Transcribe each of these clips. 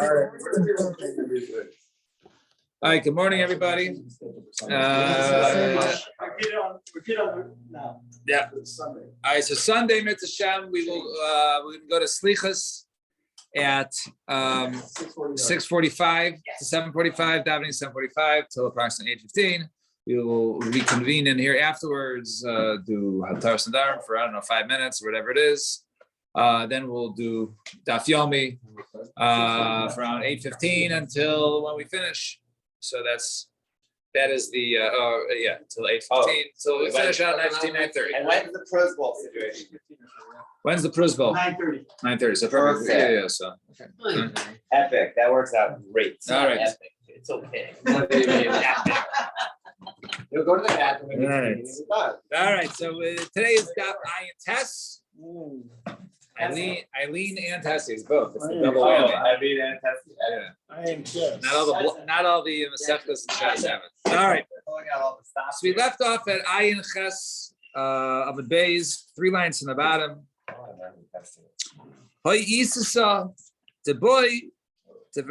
All right, good morning, everybody. Yeah. All right, so Sunday, Mitzvah Shem, we will we're gonna go to Slichas at 6:45 to 7:45, davening 7:45 till approximately 8:15. We will reconvene in here afterwards, do Hatar Sandarim for, 5 minutes or whatever it is. Then we'll do Daf Yomi for around 8:15 until when we finish. So that is the till 8:15. So we finish out 9:30. And when's the Prus Bowl situation? When's the Prus Bowl? 9:30. 9:30. So perfect. Yeah. So okay. Epic. That works out great. It's All not right. epic. It's okay. You'll go to the bathroom. All right. So today is Daf Ayin Tess. Eileen and Tessie is both. It's the double whammy. Eileen and Tessie. Yeah. I am just. Not all the Masechtas and Shas have it. All right. So we left off at Ayin Ches of a Bays, 3 lines from the bottom. Hoy Isasa, the boy, the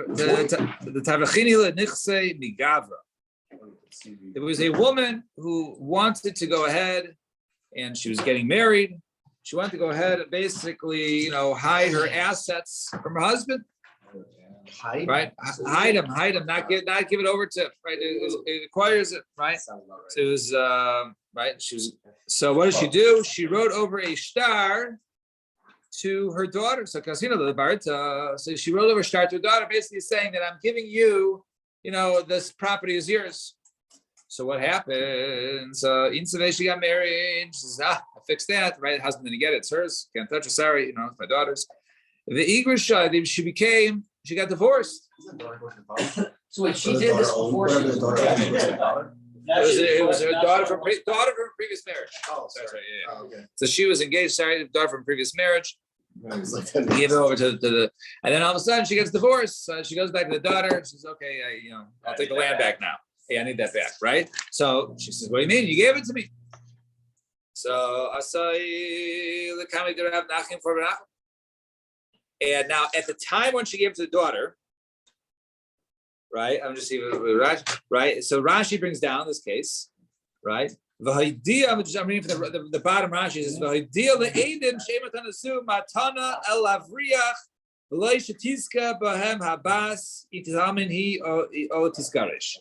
Tavachini Nichse Migavra. There was a woman who wanted to go ahead, and she was getting married. She wanted to go ahead and basically, hide her assets from her husband. Right? Hide them, not give it over to, right? It requires it, right? So it was, right? So what did she do? She wrote over a star to her daughter. So so she wrote over a star to her daughter, basically saying that I'm giving you, this property is yours. So what happens? She got married. She says, I fixed that, right? Husband didn't get it. It's hers. Can't touch her. Sorry, it's my daughter's. The Igor she got divorced. So wait, she did this before she was It was her daughter from previous marriage. Oh, sorry. Yeah. Oh, okay. So she was engaged. Sorry, daughter from previous marriage. Gave it over to the, and then all of a sudden she gets divorced. So she goes back to the daughter. She says, "Okay, I'll take the land back now. Hey, I need that back, right?" So she says, "What do you mean? You gave it to me." So I say, and now at the time when she gave it to the daughter, right? I'm just even right. So Rashi brings down this case, right? I'm reading from the bottom. Rashi says, matana el avriach v'lo shetiska bahem habas itamin hi o tiskarish.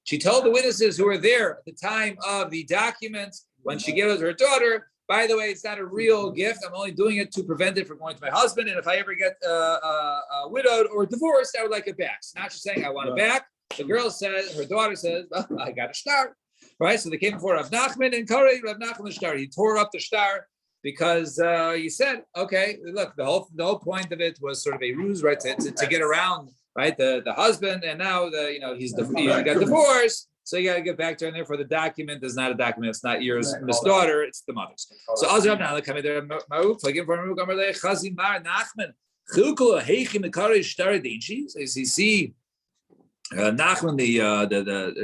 She told the witnesses who were there at the time of the document when she gave it to her daughter, by the way, it's not a real gift. I'm only doing it to prevent it from going to my husband. And if I ever get widowed or divorced, I would like it back. It's not just saying I want it back. The girl says, her daughter says, well, I got a star. Right? So they came before Rav Nachman and Kari, Rav Nachman star. He tore up the star because he said, okay, look, the whole point of it was sort of a ruse, right? To get around, right? The husband, and now he got divorced. So you got to get back to her, and therefore the document is not a document. It's not yours, Miss Daughter. It's the mother's. So Azrav now coming there. So you see, Nachman,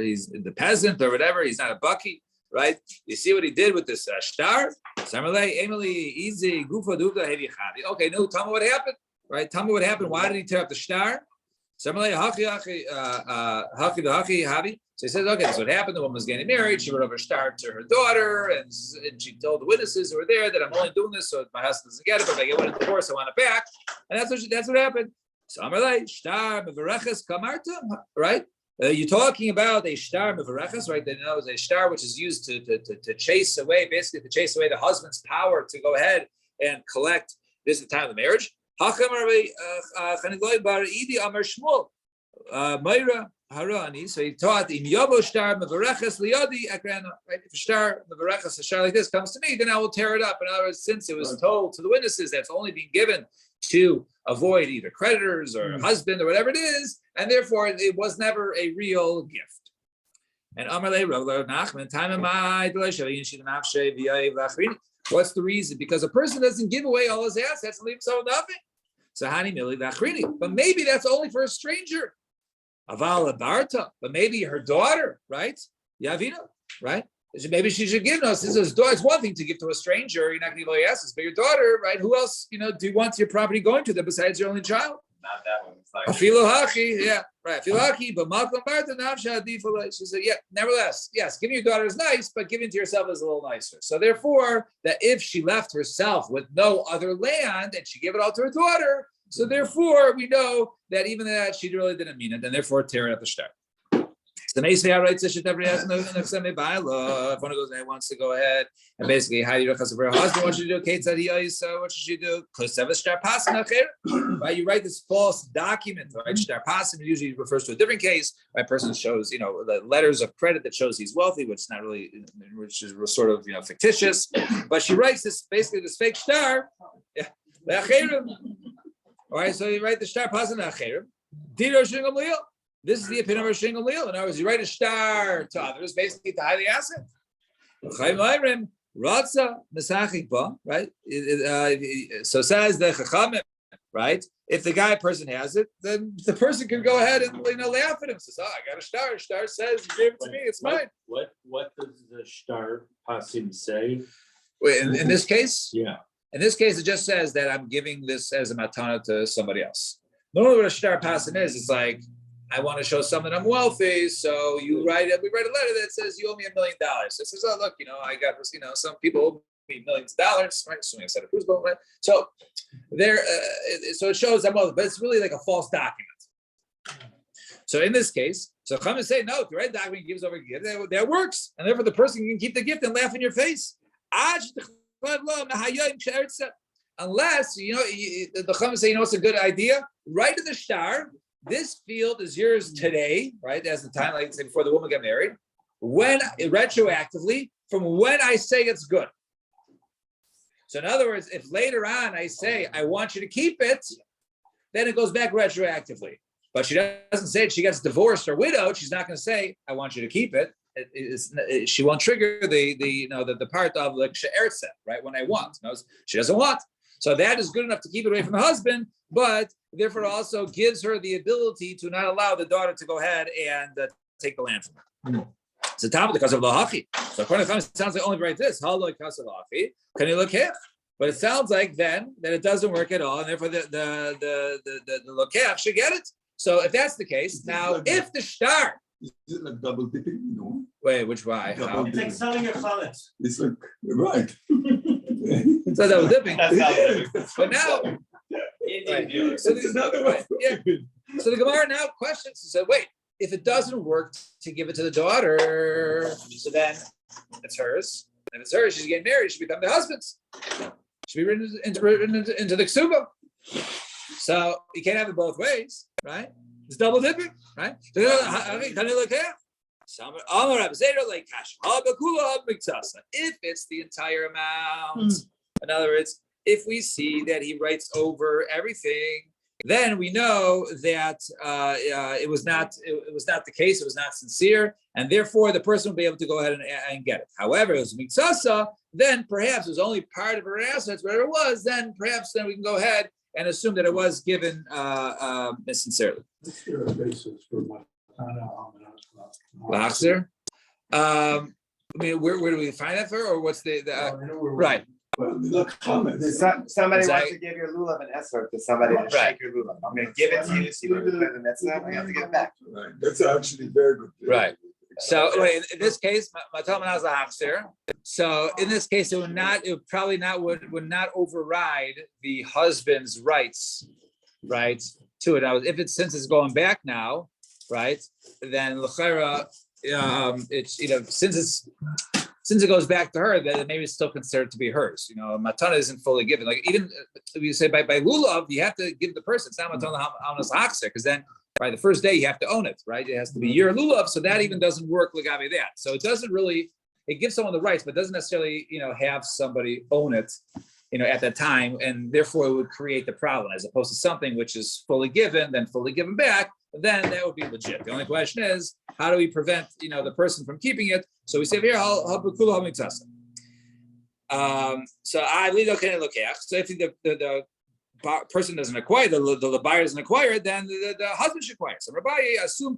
he's the peasant or whatever. He's not a bucky, right? You see what he did with this star? Okay, no, tell me what happened, right? Tell me what happened. Why did he tear up the star? So he says, okay, that's what happened. The woman was getting married. She wrote over a star to her daughter, and she told the witnesses who were there that I'm only doing this so my husband doesn't get it, but if I get one in divorce, I want it back. And that's what happened. So Amalei, star mevareches kamarta, right? You're talking about a star mevareches, right? That is a star which is used to chase away, basically to chase away the husband's power to go ahead and collect. This is the time of the marriage. So he taught in Yobo star mevareches liyadi akrana. Right? If a star mevareches, a star like this comes to me, then I will tear it up. In other words, since it was told to the witnesses that's only being given to avoid either creditors or husband or whatever it is, and therefore it was never a real gift. And Amalei Rav Nachman, what's the reason? Because a person doesn't give away all his assets and leave himself nothing. So Hani Mili Vachrini. But maybe that's only for a stranger. Avala Barta, but maybe her daughter, right? Yavina, right? Maybe she should give us. It's one thing to give to a stranger. You're not going to give away assets, but your daughter, right? Who else, do you want your property going to them besides your only child? not that one. It's like. Afilu haki, yeah, right. Afilu haki, but malkum barta nafsha adifalei. She said, yeah, nevertheless, yes, giving your daughter is nice, but giving to yourself is a little nicer. So therefore, that if she left herself with no other land and she gave it all to her daughter, so therefore we know that even that she really didn't mean it, and therefore tear it at the start. The Meisvei writes that if one of those guys wants to go ahead and basically how you do for her husband, what should you do? Kate said what should you do? Right? You write this false document, right? Shtar usually refers to a different case. Right? Person shows, the letters of credit that shows he's wealthy, which is not really, which is sort of fictitious. But she writes this basically this fake shtar. Yeah. All right, so you write the shtar pasana acherim. This is the opinion of Rosh Gamliel. In other words, you write a shtar to others, basically to hide the asset. Right? So says the Chachamim, right? If the person has it, then the person can go ahead and laugh at him. Says, "Oh, I got a shtar. Shtar says you gave it to me. It's mine." What does the shtar pasim say? Wait, in this case, Yeah. In this case, it just says that I'm giving this as a matana to somebody else. Normally, what a shtar pasim is, it's like, I want to show someone I'm wealthy, so we write a letter that says you owe me $1 million. So it says, oh look, I got this, some people owe me millions of dollars, right? Assuming I said a cruise right? So there, so it shows I'm wealthy, but it's really like a false document. So in this case, so come and say no, if the right document gives over a gift, that works, and therefore the person can keep the gift and laugh in your face. Unless the Chachamim say, it's a good idea. Write in the shtar. This field is yours today, right? As the time, like say before the woman got married, when retroactively from when I say it's good. So in other words, if later on I say I want you to keep it, then it goes back retroactively. But she doesn't say it. She gets divorced or widowed. She's not going to say I want you to keep it. She won't trigger the part of like she'ertze, right? When I want, she doesn't want. So that is good enough to keep it away from the husband, but therefore also gives her the ability to not allow the daughter to go ahead and take the land from her. It's a topic because of lahachi. So according to it sounds like only right this. Can you look here? But it sounds like then that it doesn't work at all, and therefore the lokech should get it. So if that's the case, now if the shtar. Is it like double dipping? No. Wait, which why? How? It's like selling your chametz. It's like right. So double dipping. That's how it is. But now, right. So It's another way. Yeah. So the Gemara now questions and said, wait, if it doesn't work to give it to the daughter, so then it's hers. And if it's hers, she's getting married, she become the husband's. Should be written into the ksuba. So you can't have it both ways, right? It's double dipping, right? If it's the entire amount, in other words, if we see that he writes over everything, then we know that it was not the case. It was not sincere, and therefore the person will be able to go ahead and get it. However, it was mitzasa. Then perhaps it was only part of her assets, whatever it was. Then perhaps we can go ahead and assume that it was given sincerely. What's your basis for Lachzer. I mean, where do we find that for, or what's the right? Well, the comments. Somebody Exactly. wants to give your lulav an esrog to somebody to Right. shake your lulav. I'm going to give it to you. See what the mitzvah. We have to give it back. Right. That's actually very good. Right. So wait, in this case, Matalman has a hafser. So in this case, it would not override the husband's rights, right, to it. Now, since it's going back now, right, then l'chera, it's since it goes back to her, then maybe it's still considered to be hers. Matana isn't fully given. Like even if you say by lulav, you have to give the person. It's not matana hamas hafser, because then by the first day you have to own it, right? It has to be your lulav, so that even doesn't work legabe that. So it doesn't really, it gives someone the rights, but doesn't necessarily, have somebody own it, at that time, and therefore it would create the problem as opposed to something which is fully given, then fully given back. Then that would be legit. The only question is, how do we prevent, the person from keeping it? So we say here, so I lead okay look at. So if the person doesn't acquire, the buyer doesn't acquire, then the husband should acquire. So Rabbi assume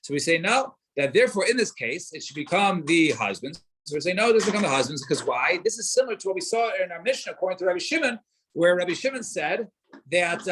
so we say no, that therefore in this case it should become the husband's. So we say no, it doesn't become the husband's, because why? This is similar to what we saw in our Mishnah according to Rabbi Shimon, where Rabbi Shimon said that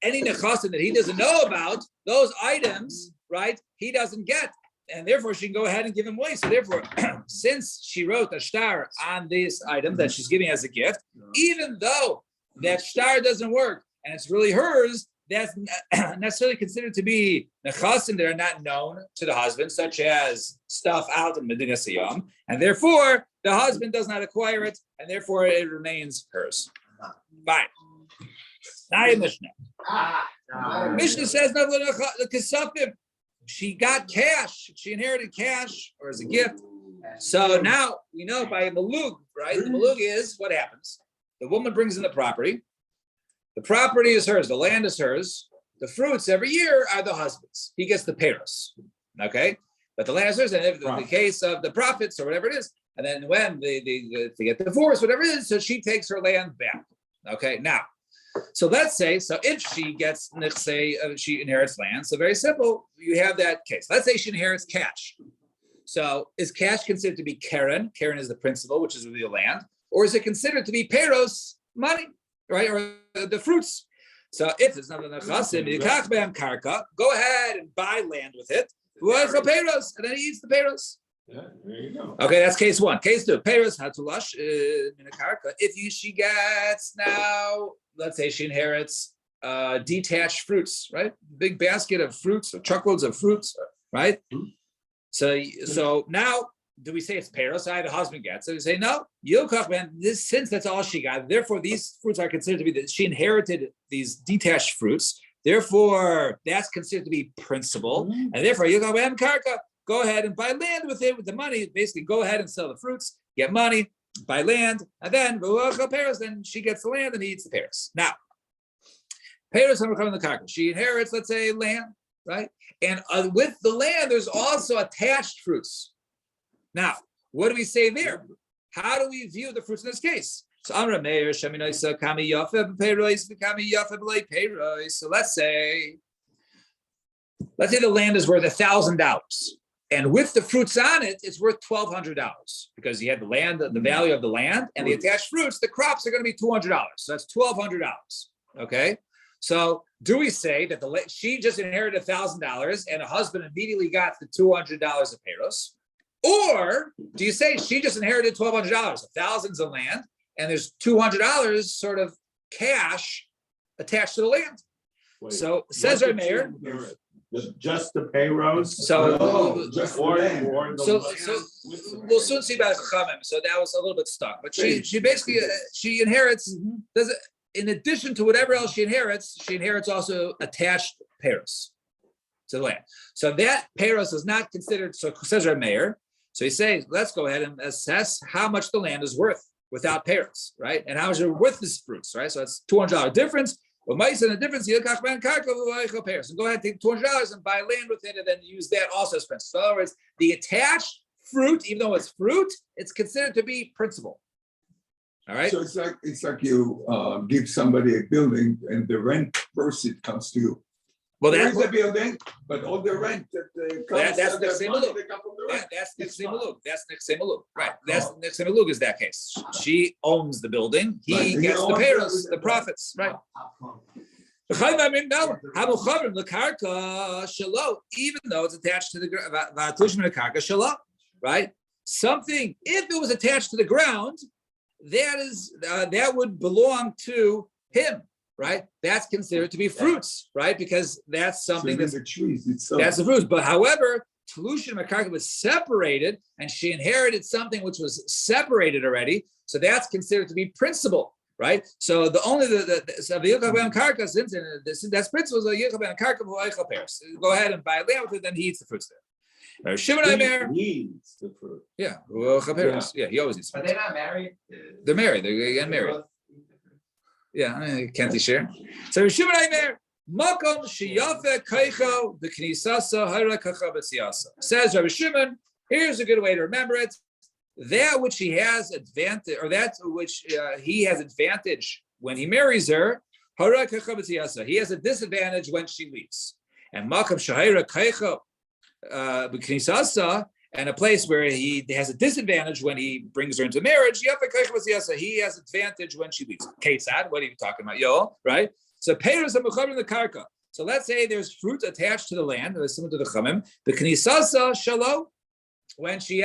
any nechasim that he doesn't know about, those items, right, he doesn't get. And therefore, she can go ahead and give him away. So therefore, since she wrote a shtar on this item that she's giving as a gift, even though that shtar doesn't work and it's really hers, that's not necessarily considered to be nechasim that are not known to the husband, such as stuff out in Medina Siyam. And therefore, the husband does not acquire it, and therefore it remains hers. Fine. Now Mishnah. Mishnah says, no, she got cash. She inherited cash or as a gift. So now we know by malug, right? The malug is what happens. The woman brings in the property. The property is hers. The land is hers. The fruits every year are the husband's. He gets the payros. Okay? But the land is hers. And if in the case of the profits or whatever it is, and then when they get divorced, whatever it is, so she takes her land back. Okay? Now, so let's say, so if she gets, let's say she inherits land, so very simple, you have that case. Let's say she inherits cash. So is cash considered to be Karen? Karen is the principal, which is the land. Or is it considered to be Peros, money, right? Or the fruits. So if it's not an Nechasim, karka, go ahead and buy land with it. Peros, and then he eats the Peros. Yeah, there you go. Okay, that's case one. Case two, Peros hatulash in a karka. If she gets now, let's say she inherits detached fruits, right? Big basket of fruits, or truckloads of fruits, right? So now, do we say it's Peros? The husband gets it. We say no. Yilkach, man. This since that's all she got. Therefore, these fruits are considered to be that she inherited these detached fruits. Therefore, that's considered to be principal, and therefore Yilkach ben karka. Go ahead and buy land with it, with the money. Basically, go ahead and sell the fruits, get money, buy land, and then Peros. Then she gets the land and he eats the Peros. Now, Peros the karka. She inherits, let's say, land, right? And with the land, there's also attached fruits. Now, what do we say there? How do we view the fruits in this case? So Amra Meir Sheminaisa Kami Yafeb Peros Kami Yafeb Lei Peros. So let's say the land is worth $1,000. And with the fruits on it, it's worth $1,200 because you had the land, the value of the land, and the attached fruits, the crops are going to be $200. So that's $1,200. Okay. So do we say that she just inherited $1,000 and a husband immediately got the $200 of Peros? Or do you say she just inherited $1,200, thousands of land, and there's $200 sort of cash attached to the land? Wait, so says our mayor. Just the payros. So, just or land. the so land. we'll soon see about Chachamim. So that was a little bit stuck, but she basically she inherits. Does it in addition to whatever else she inherits also attached payros to the land. So that payros is not considered. So says our mayor. So he says, let's go ahead and assess how much the land is worth without payros, right? And how much are worth this fruits, right? So it's $200 difference. Well, mice and the difference, so go ahead and take $200 and buy land with it and then use that also as principal. So in other words, the attached fruit, even though it's fruit, it's considered to be principal. All right. So it's like you give somebody a building and the rent proceed comes to you. Well, There that's is a building, but all the rent that comes, that's the Nechsei money Maluk. they come from the rent. That's Nechsei Maluk. That's Nechsei Maluk. Right. That's Nechsei Maluk is that case. She owns the building. He Right, he gets the owns payros, it. the profits. Right. Even though it's attached to the right? Something, if it was attached to the ground, that would belong to him, right? That's considered to be fruits, right? Because that's something So that's the trees itself. that's the fruits. But however, Telushin Makarka was separated, and she inherited something which was separated already. So that's considered to be principal. Right, so the only the Yilkach ben karka since that's principles of Yilkach ben karka who eichel pairs. Go ahead and buy land with it, then he eats the fruits there. Shimon Aimer, He eats the fruit. yeah, yeah, he always eats. Are they not married? They're married. They're getting married. Yeah, can't he share? So Shimon Aimer, makom sheyafe keicho b'knisasa hayra kacha b'siyasa. Says Rabbi Shimon. Here's a good way to remember it. That which he has advantage, or that which he has advantage when he marries her, he has a disadvantage when she leaves. And makam shahira keicha b'knisasa, and a place where he has a disadvantage when he brings her into marriage, he has advantage when she leaves. Kesad, what are you talking about? Yo, right? So peiros are mechaber in the karka. So let's say there's fruit attached to the land, similar to the chamim. The knisasa shalo, when she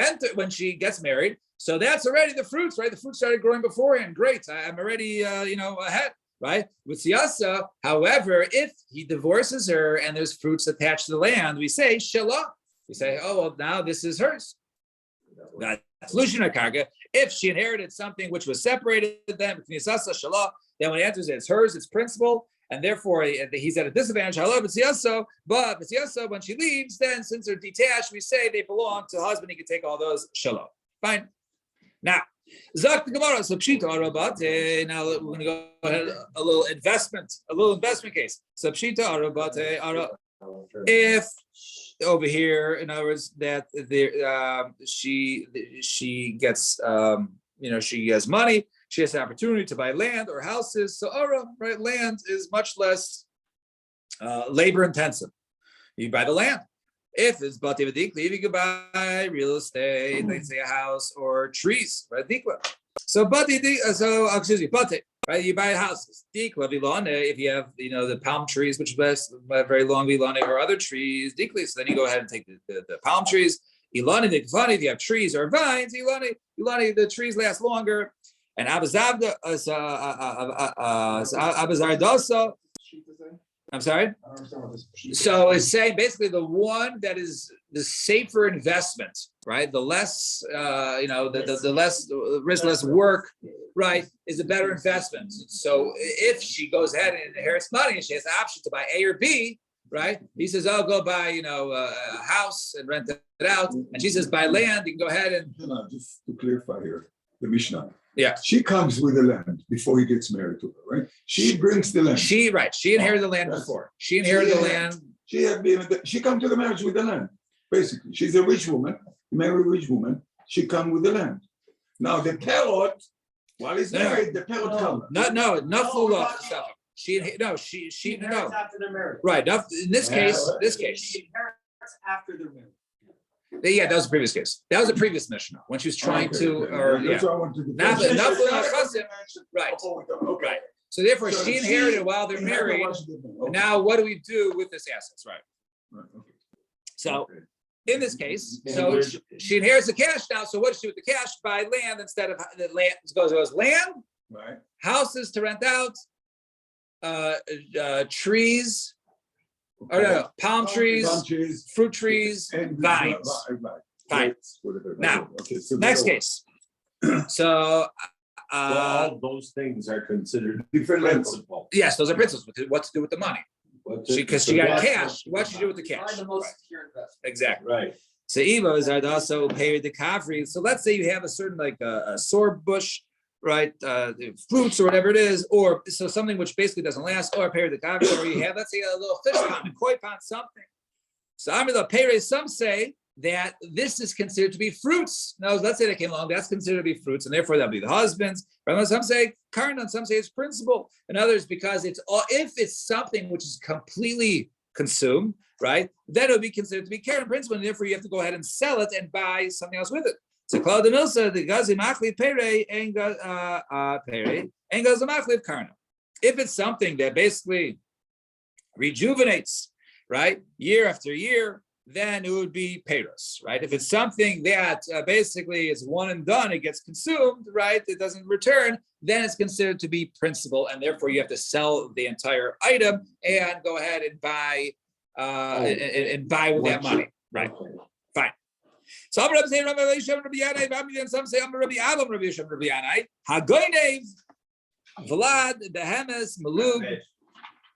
gets married, so that's already the fruits, right? The fruit started growing beforehand. Great, I'm already, ahead, right? With siyasa, however, if he divorces her and there's fruits attached to the land, we say shalo. We say, oh well, now this is hers. That's lushna karka. If she inherited something which was separated, then knisasa shalo. Then when he enters it, it's hers, it's principal. And therefore, he's at a disadvantage. But when she leaves, then since they're detached, we say they belong to the husband. He can take all those shalom. Fine. Now, Zak the Gemara. So Pshita Arabate. Now we're going to go ahead a little investment case. So Pshita Arabate. If over here, in other words, that she gets she has money. She has the opportunity to buy land or houses. So, right, land is much less labor intensive. You buy the land. If it's bati v'dikli, you can buy real estate, let's say a house or trees, right? Dikla. So bati, bati, right? You buy houses. Dikla vilane, if you have the palm trees, which is very long vilane, or other trees, dikli. So then you go ahead and take the palm trees. Ilani dikfani, if you have trees or vines, ilani, the trees last longer. And Abazardosa, I'm sorry. So it's saying basically the one that is the safer investment, right? The less, the less risk, less work, right, is a better investment. So if she goes ahead and inherits money and she has the option to buy A or B, right? He says, "I'll go buy, a house and rent it out," and she says, "Buy land." You can go ahead and just to clarify here, the Mishnah. Yeah. She comes with the land before he gets married to her, right? She brings the land. She inherited the land before. She inherited the land. She comes to the marriage with the land, basically. She's a rich woman, married rich woman. She comes with the land. Now the pelot, while he's married, the pelot comes. No. She After they're married. right. In this case. She inherits after they're married. Yeah, that was the previous case. That was the previous Mishnah when she was trying That's what I wanted to Now, do. right. Okay. Right. So therefore, she inherited while they're married. Now, what do we do with this assets? Right. So in this case, so she inherits the cash now. So what does she do with the cash? Buy land instead of the land. Goes land, Right. houses to rent out, trees. Or no, palm trees, fruit trees, and vines. Vines. Now, so next case. So, all those things are considered different principal. yes, those are principles. What to do with the money? Because she got cash. What should you do with the cash? Find the most secure investment. Exactly. Right. So Eva is also paid the kafri. So let's say you have a certain like a sword bush, right? Fruits or whatever it is, or so something which basically doesn't last, or a pair of the kafri, or you have, let's say, a little fish pond, a koi pond, something. So Amila Pere, some say that this is considered to be fruits. Now, let's say they came along, that's considered to be fruits, and therefore that'll be the husband's. Some say karnan, some say it's principal, and others because it's all, if it's something which is completely consumed, right, then it would be considered to be karnan principal, and therefore you have to go ahead and sell it and buy something else with it. So Claude Milsa, the gazi machli pere and gazi machli karna. If it's something that basically rejuvenates, right, year after year, then it would be peros, right? If it's something that basically is one and done, it gets consumed, right? It doesn't return, then it's considered to be principal, and therefore you have to sell the entire item and go ahead and buy and buy with that money, right? Fine. So some say Rabbi Yishem, Rabbi Yanai, some say Rabbi Abam, Rabbi Yishem, Rabbi Yanai. Hagoynev, Vlad, Behemes, Malug.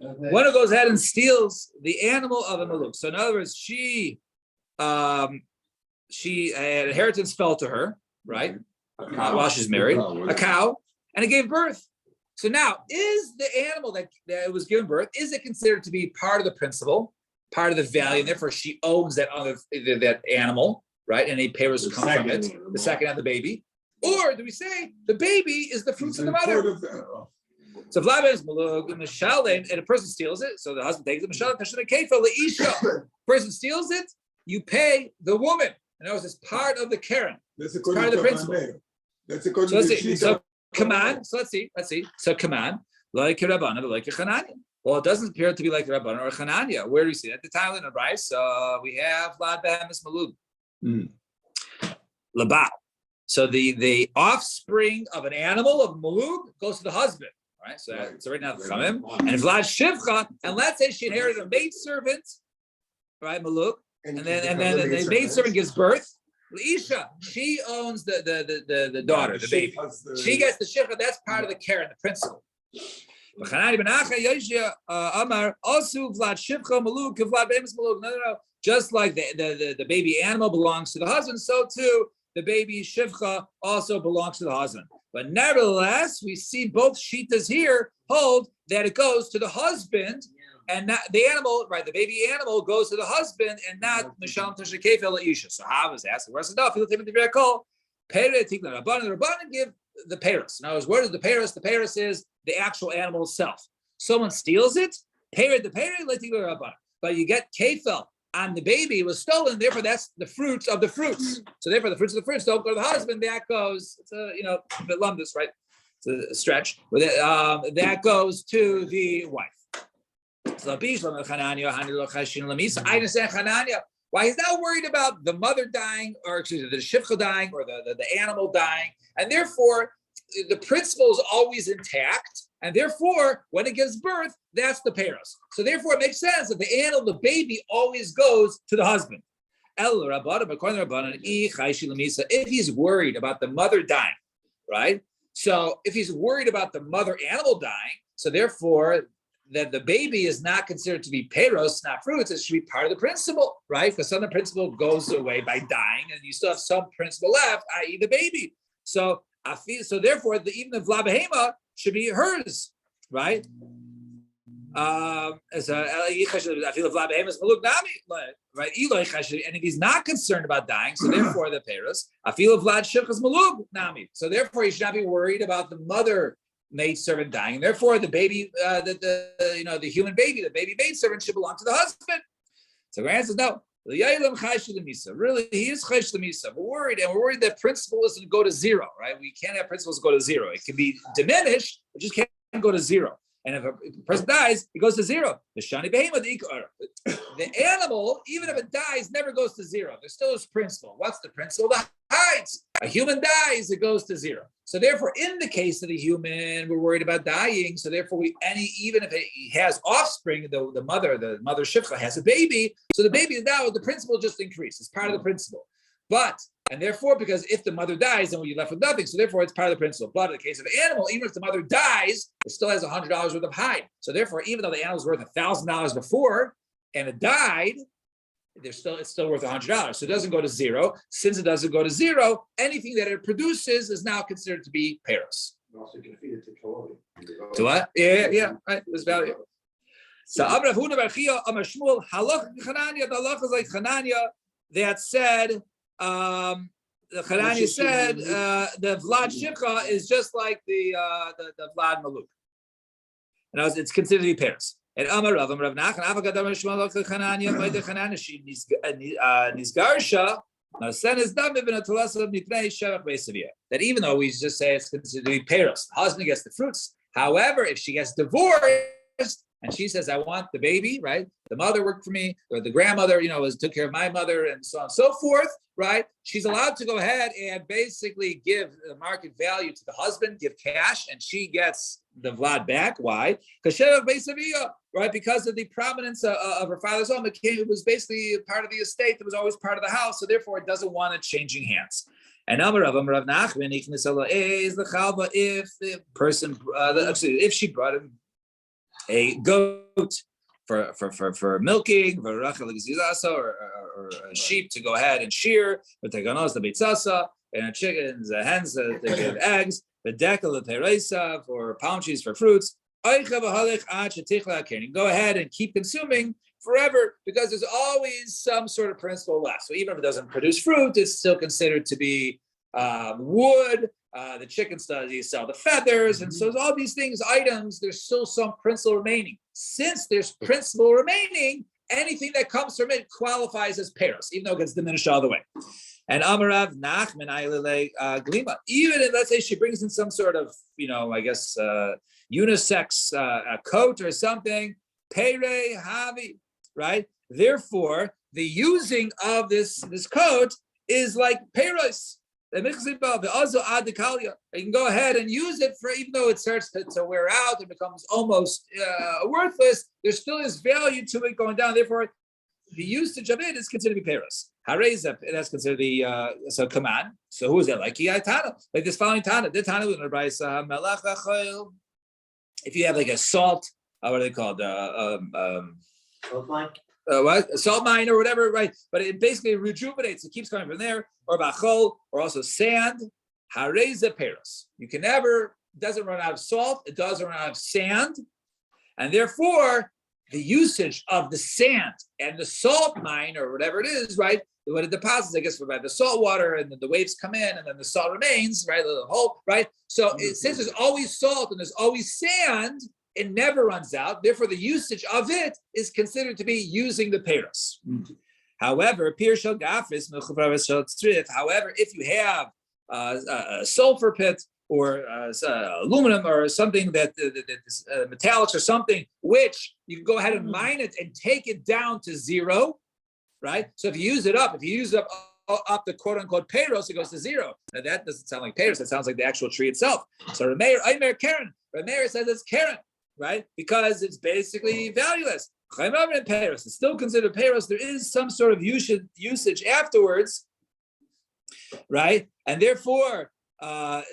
One who goes ahead and steals the animal of a maluk. So in other words, she inheritance fell to her, right? While she's married, a cow, and it gave birth. So now, is the animal that was given birth, is it considered to be part of the principal, part of the value, and therefore she owns that animal, right? And a payers come from it, the second and the baby. Or do we say the baby is the fruits of the mother? So Vlad is malug and a person steals it. So the husband takes it. Person steals it, you pay the woman. In other words, it's part of the Karen. That's part of according the to principle. Meir. That's according So let's to see. Shita. So come on. So let's see. So come on. Like Rabbanan, like Chananya. Well, it doesn't appear to be like Rabbanan or Chananya. Where do we see that? At the time in the Bryce, we have Lad Behemis Malug. Labal. So the offspring of an animal of Malug goes to the husband. Right. So right now the Chamim. And Vlad Shivcha, and let's say she inherited a maidservant, right, Maluk, and then the maidservant gives birth. Isha, she owns the daughter, the baby. She gets the shivcha. That's part of the care and the principle. No. Just like the baby animal belongs to the husband, so too the baby shivcha also belongs to the husband. But nevertheless, we see both shitas here hold that it goes to the husband and not the animal, right? The baby animal goes to the husband and not Mishalim Tashakef El Isha. So Hava's asking, where's the stuff? He'll take the very call. The Rabbanan give the Paris. In other words, what is the Paris? The Paris is the actual animal itself. Someone steals it, but you get kefel on the baby, it was stolen, therefore that's the fruits of the fruits. So therefore the fruits of the fruits don't go to the husband, that goes, it's a bit lumbus, right? It's a stretch. But that goes to the wife. So I understand Hanania. Why he's not worried about the mother dying, or excuse me, the shivcha dying, or the animal dying, and therefore the principle is always intact. And therefore, when it gives birth, that's the paros. So therefore, it makes sense that the animal, the baby, always goes to the husband. If he's worried about the mother dying, right? So if he's worried about the mother animal dying, so therefore, that the baby is not considered to be paros, not fruits. It should be part of the principle, right? Because some of the principle goes away by dying, and you still have some principle left, i.e., the baby. So therefore, even the Vlad Behema should be hers, right? Right? And if he's not concerned about dying, so therefore the Paris, I feel Vlad Shivchas Malug Nami. So therefore, he should not be worried about the mother maidservant dying. And therefore, the baby, the human baby, the baby maidservant should belong to the husband. So the answer is no. Really, he is chaysh l'misa. We're worried that principle doesn't go to zero, right? We can't have principles go to zero. It can be diminished, but just can't go to zero. And if a person dies, it goes to zero. The animal, even if it dies, never goes to zero. There's still this principle. What's the principle? The heights. A human dies, it goes to zero. So therefore, in the case of the human, we're worried about dying. So therefore, even if he has offspring, the mother shivcha has a baby. So the baby now, the principle just increases. It's part of the principle. And therefore, because if the mother dies, then you're left with nothing. So therefore, it's part of the principle. But in the case of the animal, even if the mother dies, it still has $100 worth of hide. So therefore, even though the animal was worth $1,000 before and it died, it's still worth $100. So it doesn't go to zero. Since it doesn't go to zero, anything that it produces is now considered to be paros. Also, you can feed it to Chloe. To what? Yeah, right. There's value. So Amrav Huna Bar Chia Amar Shmuel Halach Chananya. The halach is like Chananya that said. The Chananya said the Vlad Shivcha is just like the Vlad Maluk. And it's considered to be pairs. And Amar Rav Nachman Avagadam Shmuel Chananya by the Chananya she Nizgarsha. Now, sen is done even a Tulasa of Nipnei Shevach Beisavia. That even though we just say it's considered to be pairs, the husband gets the fruits. However, if she gets divorced and she says, I want the baby, right? The mother worked for me, or the grandmother, took care of my mother, and so on and so forth, right? She's allowed to go ahead and basically give the market value to the husband, give cash, and she gets the Vlad back. Why? Because Shevach Beisavia, right? Because of the prominence of her father's home, it was basically part of the estate that was always part of the house, so therefore it doesn't want it changing hands. And Amar Rav Nachman, is the chalva if the person, if she brought him a goat for milking, or a sheep to go ahead and shear, and chickens, hens to give eggs, the decal of teresa for palm trees for fruits. Go ahead and keep consuming forever because there's always some sort of principle left. So even if it doesn't produce fruit, it's still considered to be wood. The chicken stuff, you sell the feathers, and so all these things, items, there's still some principle remaining. Since there's principle remaining, anything that comes from it qualifies as paros, even though it gets diminished all the way. And Amarav Nachman Ailele Glima. Even if, let's say, she brings in some sort of, I guess, unisex coat or something, Pere Havi, right? Therefore, the using of this coat is like Peros. You can go ahead and use it for, even though it starts to wear out and becomes almost worthless, there still is value to it going down. Therefore, the usage of it is considered to be Peros. Hareza, that's considered the so command. So who is that? Like like this following Tana. The Tana with if you have like a salt, what are they called? What? A salt mine or whatever, right? But it basically rejuvenates. It keeps coming from there. Or bachol, or also sand. Hareza Peros. You can never, it doesn't run out of salt. It doesn't run out of sand. And therefore, the usage of the sand and the salt mine or whatever it is, right? What it deposits, I guess, by the salt water, and then the waves come in, and then the salt remains, right? The whole, right? So since there's always salt and there's always sand, it never runs out. Therefore, the usage of it is considered to be using the Peros. However, however, if you have a sulfur pit or aluminum or something that is metallics or something, which you can go ahead and mine it and take it down to zero, right? So if you use it up up the quote unquote Peros, it goes to zero. Now that doesn't sound like Peros, it sounds like the actual tree itself. So Rameir Karen says it's Karen, right? Because it's basically valueless. It's still considered Peros. There is some sort of usage afterwards, right? And therefore,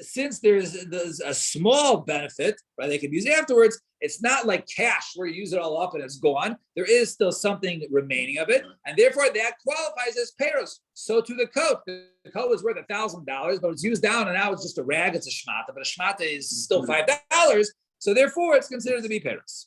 since there's a small benefit, right, they can use afterwards, it's not like cash where you use it all up and it's gone. There is still something remaining of it, and therefore that qualifies as Peros. So to the coat. The coat was worth $1,000, but it's used down, and now it's just a rag. It's a shmata, but a shmata is still $5. So therefore, it's considered to be Peros.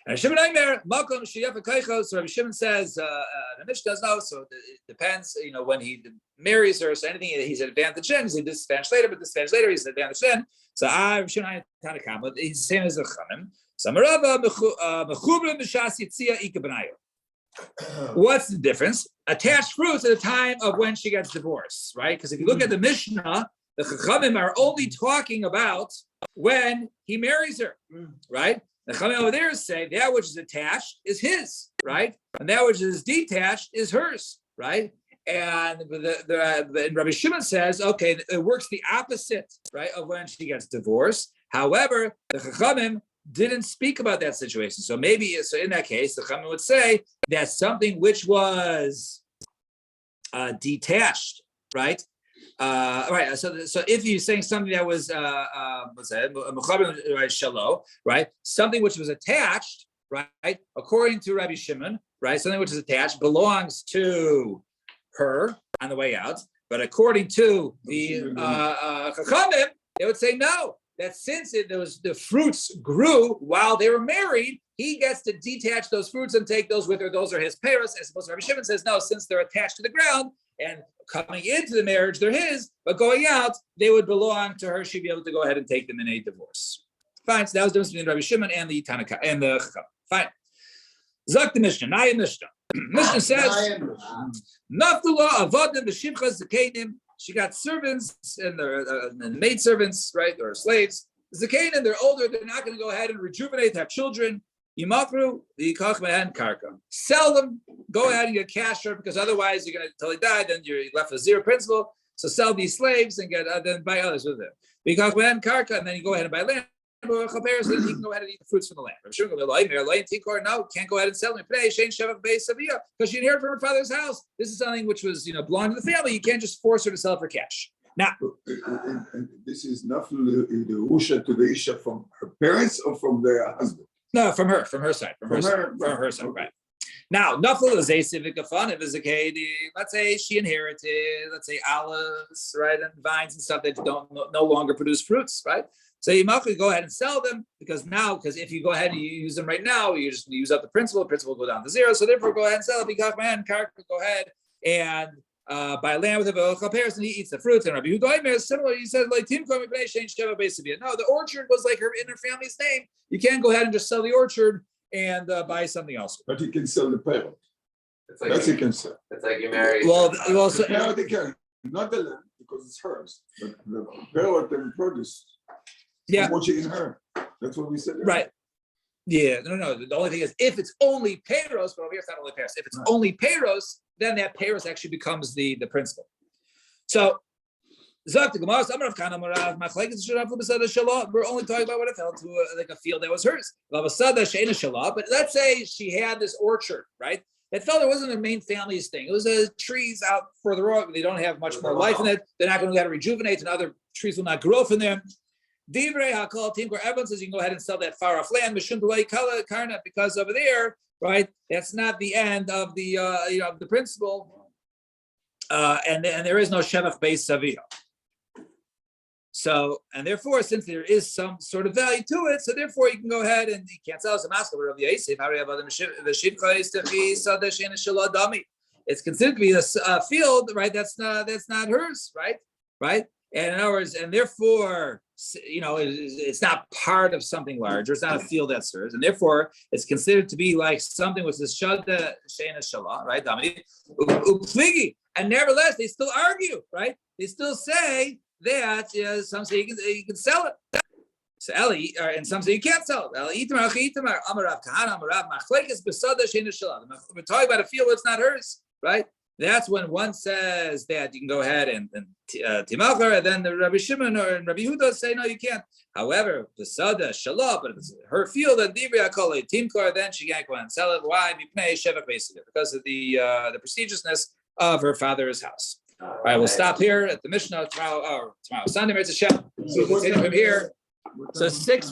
And Shimon Aimer, Malcolm Shiyaf Kaichos, so Rabbi Shimon says, the Mishnah does know, so it depends, when he marries her, so anything that he's an advantage in, he's disadvantaged later, but disadvantaged later, he's an advantage in. So Rabbi Shimon Tanakama, he's the same as the Chamim. Samarava Mechubrim B'Shas Yitzia Ika B'nayo. What's the difference? Attached fruits at the time of when she gets divorced, right? Because if you look at the Mishnah, the Chachamim are only talking about when he marries her, right? The Chachamim over there say that which is attached is his, right? And that which is detached is hers, right? And Rabbi Shimon says, okay, it works the opposite, right, of when she gets divorced. However, the Chachamim didn't speak about that situation. So maybe, so in that case, the Chachamim would say that something which was detached, right? Right. So if you're saying something that was right, something which was attached, right, according to Rabbi Shimon, right, something which is attached belongs to her on the way out, but according to the Chachamim, they would say no. That since the fruits grew while they were married, he gets to detach those fruits and take those with her. Those are his Peros. As opposed to Rabbi Shimon says, no, since they're attached to the ground and coming into the marriage, they're his, but going out, they would belong to her. She'd be able to go ahead and take them in a divorce. Fine. So that was the difference between Rabbi Shimon and the Tanakh and the Chacham. Fine. Zak the Mishnah. Naya Mishnah. Mishnah says, Naftula avodim v'shivchas zakenim. She got servants and the maid servants, right, or slaves. Zakenim, they're older. They're not going to go ahead and rejuvenate, have children. Yimakru the kachman karka. Sell them. Go ahead and get cash for it, because otherwise you're going to, until he died, then you're left with zero principal. So sell these slaves and get then buy others with them. The kachman karka, and then you go ahead and buy land. Or comparison, he can go ahead and eat the fruits from the land. No, can't go ahead and sell them because she inherited from her father's house. This is something which was, belonged to the family. You can't just force her to sell it for cash. Now, this is not the Usha to the Isha from her parents or from their husband? No, from her side, from her side, right. Now, Nafla is a civic fun. If it's let's say she inherited, let's say olives, right, and vines and stuff that don't no longer produce fruits, right? So you might go ahead and sell them because if you go ahead and you use them right now, you just use up the principal will go down to zero. So therefore, go ahead and sell it. Because man, go ahead and buy land with a comparison. He eats the fruits. And Rabbi Yehuda is similar. He said like Tim. No, the orchard was like in her family's name. You can't go ahead and just sell the orchard and buy something else. But you can sell the parent. That's he can sell. It's like you marry. Well, so, the parent they can. not the land, because it's hers, but the parrot and produce. Yeah. What in her. That's what we said. Right. Yeah, no. The only thing is, if it's only Peiros, but over here it's not only Peiros. If it's Right. only Peiros, then that Peiros actually becomes the principal. So, we're only talking about what it fell to like a field that was hers. But let's say she had this orchard, right? That felt it wasn't their main family's thing. It was trees out further on. They don't have much more life in it. They're not going to let it rejuvenate, and other trees will not grow up in there. Divrei Hakol Timkor, everyone says you can go ahead and sell that far off land, because over there, right? That's not the end of the the principle, and there is no Shevach Beis Savia. So, and therefore, since there is some sort of value to it, so therefore you can go ahead and you can't sell it. It's considered to be a field, right? That's not hers, right? Right. And in other words, and therefore, it's not part of something larger. It's not a field that's hers, and therefore it's considered to be like something which is shada sheina shala, right? And nevertheless, they still argue, right? They still say that some say you can sell it. So Eli, and some say you can't sell it. We're talking about a field that's not hers, right? That's when one says that you can go ahead and Timachar, and then the Rabbi Shimon or Rabbi Yehuda say no, you can't. However, the Sada Shalom, but if it's her field and Divrei Hakol Timkar, then she can't go and sell it. Why? Because of the proceduralness of her father's house. All right, we'll stop here at the Mishnah tomorrow Sunday. It's a chef. So we'll continue from here. So 6